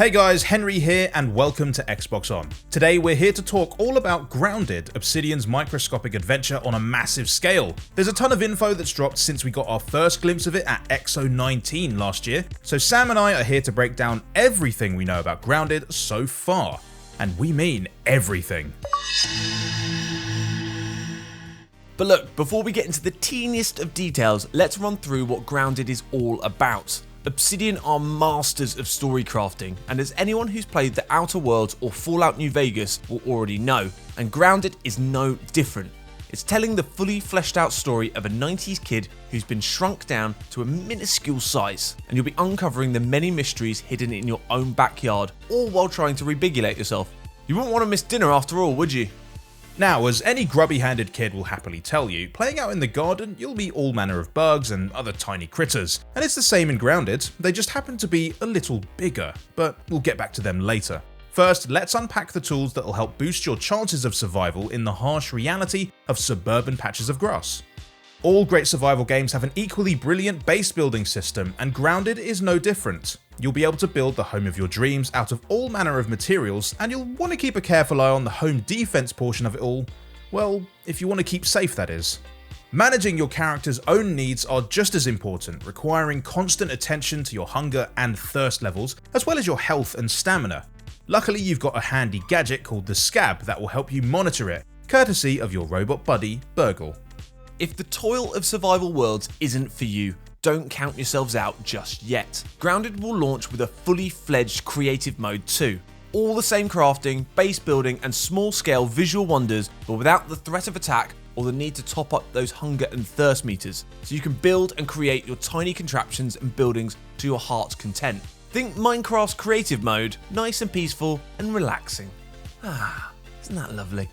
Hey guys, Henry here and welcome to Xbox On. Today we're here to talk all about Grounded, Obsidian's microscopic adventure on a massive scale. There's a ton of info that's dropped since we got our first glimpse of it at XO19 last year, so Sam and I are here to break down everything we know about Grounded so far. And we mean everything. But look, before we get into the teeniest of details, let's run through what Grounded is all about. Obsidian are masters of story crafting, and as anyone who's played The Outer Worlds or Fallout New Vegas will already know, and Grounded is no different. It's telling the fully fleshed out story of a 90s kid who's been shrunk down to a minuscule size, and you'll be uncovering the many mysteries hidden in your own backyard, all while trying to rebigulate yourself. You wouldn't want to miss dinner after all, would you? Now, as any grubby-handed kid will happily tell you, playing out in the garden you'll meet all manner of bugs and other tiny critters, and it's the same in Grounded, they just happen to be a little bigger, but we'll get back to them later. First, let's unpack the tools that will help boost your chances of survival in the harsh reality of suburban patches of grass. All great survival games have an equally brilliant base building system, and Grounded is no different. You'll be able to build the home of your dreams out of all manner of materials, and you'll want to keep a careful eye on the home defense portion of it all. Well, if you want to keep safe, that is. Managing your character's own needs are just as important, requiring constant attention to your hunger and thirst levels, as well as your health and stamina. Luckily, you've got a handy gadget called the Scab that will help you monitor it, courtesy of your robot buddy, Burgle. If the toil of survival worlds isn't for you, don't count yourselves out just yet. Grounded will launch with a fully fledged creative mode too. All the same crafting, base building and small scale visual wonders, but without the threat of attack or the need to top up those hunger and thirst meters, so you can build and create your tiny contraptions and buildings to your heart's content. Think Minecraft's creative mode, nice and peaceful and relaxing. Isn't that lovely?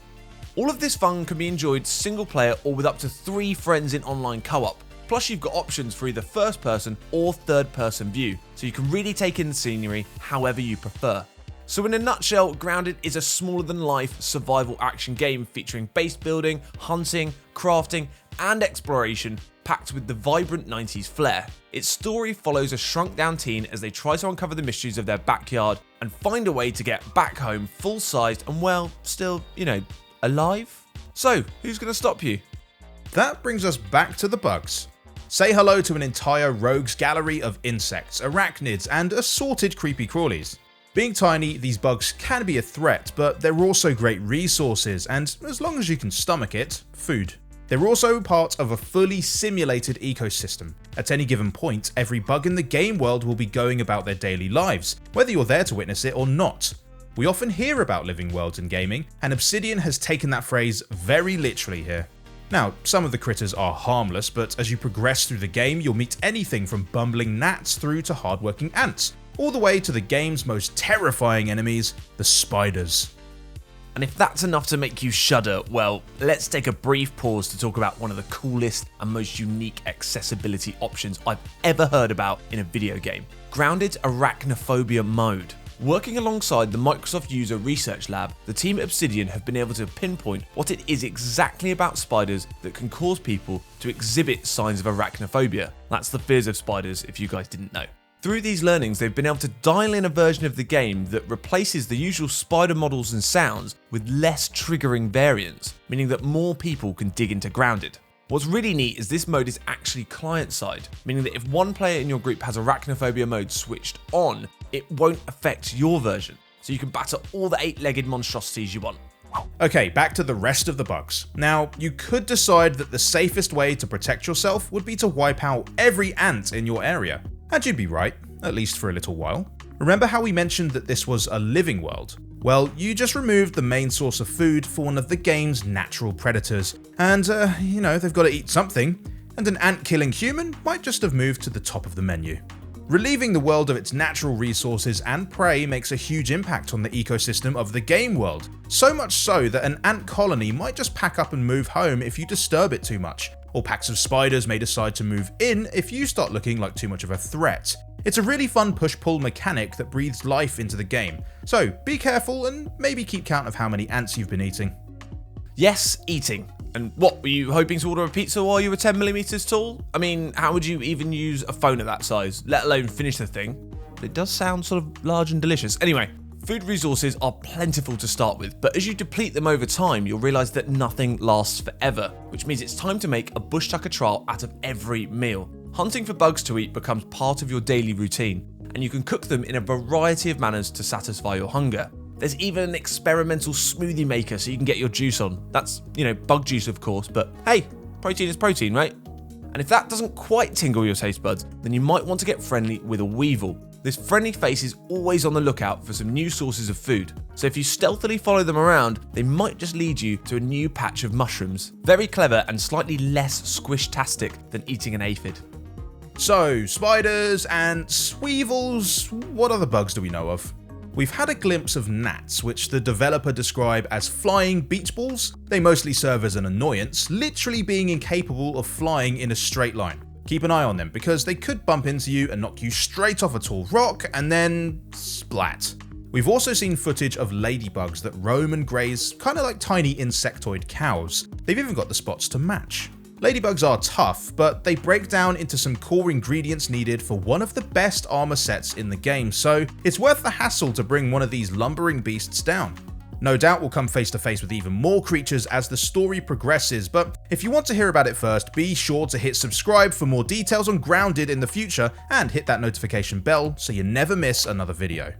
All of this fun can be enjoyed single player or with up to 3 friends in online co-op. Plus you've got options for either first person or third person view, so you can really take in the scenery however you prefer. So in a nutshell, Grounded is a smaller than life survival action game featuring base building, hunting, crafting and exploration, packed with the vibrant 90s flair. Its story follows a shrunk down teen as they try to uncover the mysteries of their backyard and find a way to get back home full sized and well, still, alive? So who's going to stop you? That brings us back to the bugs. Say hello to an entire rogues gallery of insects, arachnids, and assorted creepy crawlies. Being tiny, these bugs can be a threat, but they're also great resources and, as long as you can stomach it, food. They're also part of a fully simulated ecosystem. At any given point, every bug in the game world will be going about their daily lives, whether you're there to witness it or not. We often hear about living worlds in gaming, and Obsidian has taken that phrase very literally here. Now, some of the critters are harmless, but as you progress through the game, you'll meet anything from bumbling gnats through to hardworking ants, all the way to the game's most terrifying enemies, the spiders. And if that's enough to make you shudder, well, let's take a brief pause to talk about one of the coolest and most unique accessibility options I've ever heard about in a video game, Grounded's Arachnophobia Mode. Working alongside the Microsoft User Research Lab, the team at Obsidian have been able to pinpoint what it is exactly about spiders that can cause people to exhibit signs of arachnophobia. That's the fears of spiders, if you guys didn't know. Through these learnings, they've been able to dial in a version of the game that replaces the usual spider models and sounds with less triggering variants, meaning that more people can dig into Grounded. What's really neat is this mode is actually client-side, meaning that if one player in your group has Arachnophobia Mode switched on, it won't affect your version, so you can batter all the 8-legged monstrosities you want. Okay, back to the rest of the bugs. Now, you could decide that the safest way to protect yourself would be to wipe out every ant in your area. And you'd be right, at least for a little while. Remember how we mentioned that this was a living world? Well, you just removed the main source of food for one of the game's natural predators. And, they've got to eat something, and an ant-killing human might just have moved to the top of the menu. Relieving the world of its natural resources and prey makes a huge impact on the ecosystem of the game world, so much so that an ant colony might just pack up and move home if you disturb it too much, or packs of spiders may decide to move in if you start looking like too much of a threat. It's a really fun push-pull mechanic that breathes life into the game, so be careful and maybe keep count of how many ants you've been eating. Yes, eating. And what, were you hoping to order a pizza while you were 10mm tall? I mean, how would you even use a phone of that size, let alone finish the thing? but it does sound sort of large and delicious. Anyway, food resources are plentiful to start with, but as you deplete them over time, you'll realise that nothing lasts forever, which means it's time to make a bush tucker trial out of every meal. Hunting for bugs to eat becomes part of your daily routine, and you can cook them in a variety of manners to satisfy your hunger. There's even an experimental smoothie maker so you can get your juice on. That's, bug juice of course, but hey, protein is protein, right? And if that doesn't quite tingle your taste buds, then you might want to get friendly with a weevil. This friendly face is always on the lookout for some new sources of food, so if you stealthily follow them around, they might just lead you to a new patch of mushrooms. Very clever and slightly less squish-tastic than eating an aphid. So, spiders, ants, weevils, what other bugs do we know of? We've had a glimpse of gnats, which the developer described as flying beach balls. They mostly serve as an annoyance, literally being incapable of flying in a straight line. Keep an eye on them, because they could bump into you and knock you straight off a tall rock, and then splat. We've also seen footage of ladybugs that roam and graze, kind of like tiny insectoid cows. They've even got the spots to match. Ladybugs are tough, but they break down into some core ingredients needed for one of the best armor sets in the game, so it's worth the hassle to bring one of these lumbering beasts down. No doubt we'll come face to face with even more creatures as the story progresses, but if you want to hear about it first, be sure to hit subscribe for more details on Grounded in the future, and hit that notification bell so you never miss another video.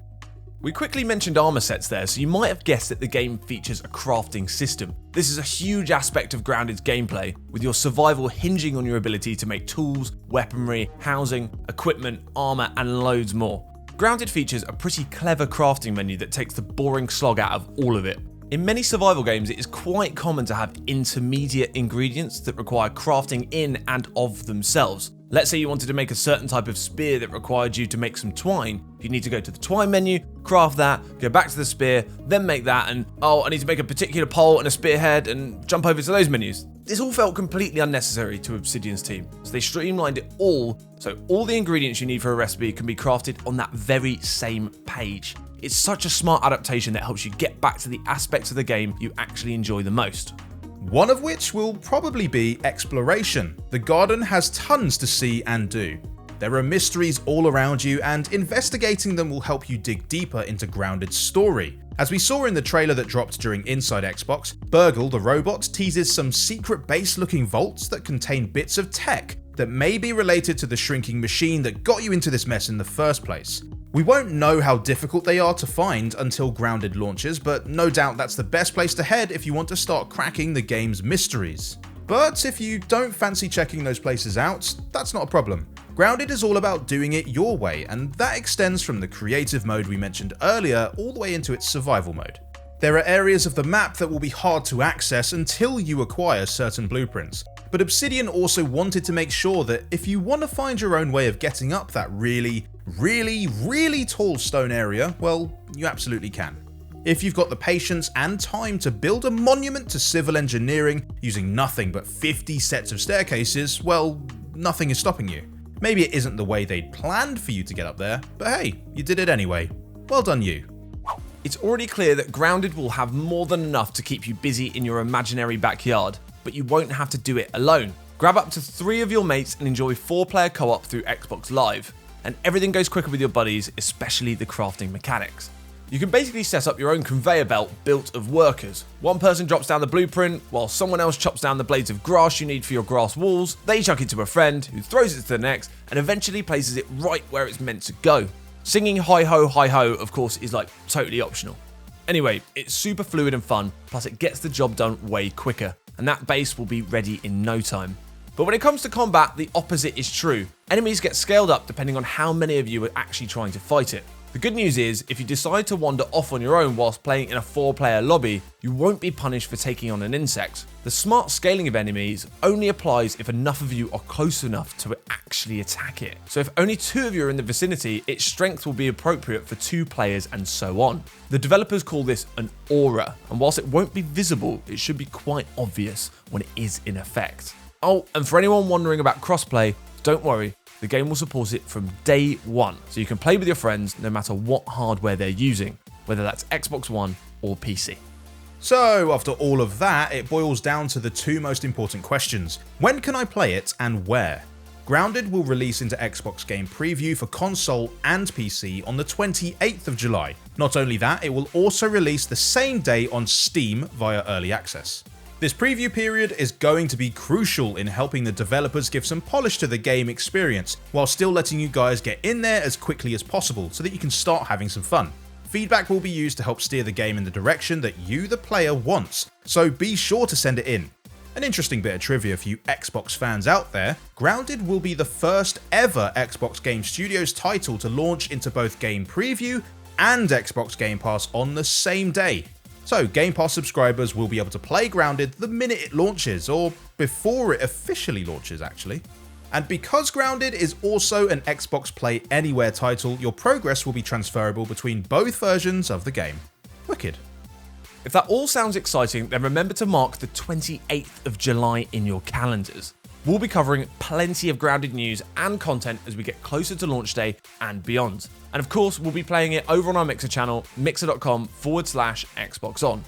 We quickly mentioned armor sets there, so you might have guessed that the game features a crafting system. This is a huge aspect of Grounded's gameplay, with your survival hinging on your ability to make tools, weaponry, housing, equipment, armor, and loads more. Grounded features a pretty clever crafting menu that takes the boring slog out of all of it. In many survival games, it is quite common to have intermediate ingredients that require crafting in and of themselves. Let's say you wanted to make a certain type of spear that required you to make some twine. You need to go to the twine menu, craft that, go back to the spear, then make that, and I need to make a particular pole and a spearhead and jump over to those menus. This all felt completely unnecessary to Obsidian's team, so they streamlined it all so all the ingredients you need for a recipe can be crafted on that very same page. It's such a smart adaptation that helps you get back to the aspects of the game you actually enjoy the most. One of which will probably be exploration. The garden has tons to see and do. There are mysteries all around you, and investigating them will help you dig deeper into Grounded's story. As we saw in the trailer that dropped during Inside Xbox, Burgle the robot teases some secret base-looking vaults that contain bits of tech that may be related to the shrinking machine that got you into this mess in the first place. We won't know how difficult they are to find until Grounded launches, but no doubt that's the best place to head if you want to start cracking the game's mysteries. But if you don't fancy checking those places out, that's not a problem. Grounded is all about doing it your way, and that extends from the creative mode we mentioned earlier all the way into its survival mode. There are areas of the map that will be hard to access until you acquire certain blueprints, but Obsidian also wanted to make sure that if you want to find your own way of getting up that really tall stone area, well, you absolutely can. If you've got the patience and time to build a monument to civil engineering using nothing but 50 sets of staircases, well, nothing is stopping you. Maybe it isn't the way they'd planned for you to get up there, but hey, you did it anyway. Well done you. It's already clear that Grounded will have more than enough to keep you busy in your imaginary backyard, but you won't have to do it alone. Grab up to 3 of your mates and enjoy 4-player co-op through Xbox Live, and everything goes quicker with your buddies, especially the crafting mechanics. You can basically set up your own conveyor belt built of workers. One person drops down the blueprint, while someone else chops down the blades of grass you need for your grass walls. They chuck it to a friend, who throws it to the next, and eventually places it right where it's meant to go. Singing hi ho, of course, is like totally optional. Anyway, it's super fluid and fun, plus it gets the job done way quicker, and that base will be ready in no time. But when it comes to combat, the opposite is true. Enemies get scaled up depending on how many of you are actually trying to fight it. The good news is, if you decide to wander off on your own whilst playing in a 4-player lobby, you won't be punished for taking on an insect. The smart scaling of enemies only applies if enough of you are close enough to actually attack it. So if only 2 of you are in the vicinity, its strength will be appropriate for 2 players and so on. The developers call this an aura, and whilst it won't be visible, it should be quite obvious when it is in effect. Oh, and for anyone wondering about crossplay, don't worry. The game will support it from day one, so you can play with your friends no matter what hardware they're using, whether that's Xbox One or PC. So after all of that, it boils down to the 2 most important questions. When can I play it and where? Grounded will release into Xbox Game Preview for console and PC on the 28th of July. Not only that, it will also release the same day on Steam via Early Access. This preview period is going to be crucial in helping the developers give some polish to the game experience, while still letting you guys get in there as quickly as possible so that you can start having some fun. Feedback will be used to help steer the game in the direction that you, the player, wants, so be sure to send it in. An interesting bit of trivia for you Xbox fans out there, Grounded will be the first ever Xbox Game Studios title to launch into both Game Preview and Xbox Game Pass on the same day. So Game Pass subscribers will be able to play Grounded the minute it launches, or before it officially launches actually. And because Grounded is also an Xbox Play Anywhere title, your progress will be transferable between both versions of the game. Wicked. If that all sounds exciting, then remember to mark the 28th of July in your calendars. We'll be covering plenty of Grounded news and content as we get closer to launch day and beyond. And of course, we'll be playing it over on our Mixer channel, mixer.com/XboxOn.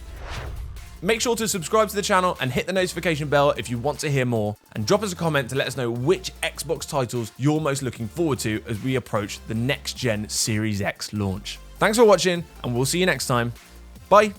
Make sure to subscribe to the channel and hit the notification bell if you want to hear more, and drop us a comment to let us know which Xbox titles you're most looking forward to as we approach the next gen Series X launch. Thanks for watching, and we'll see you next time. Bye!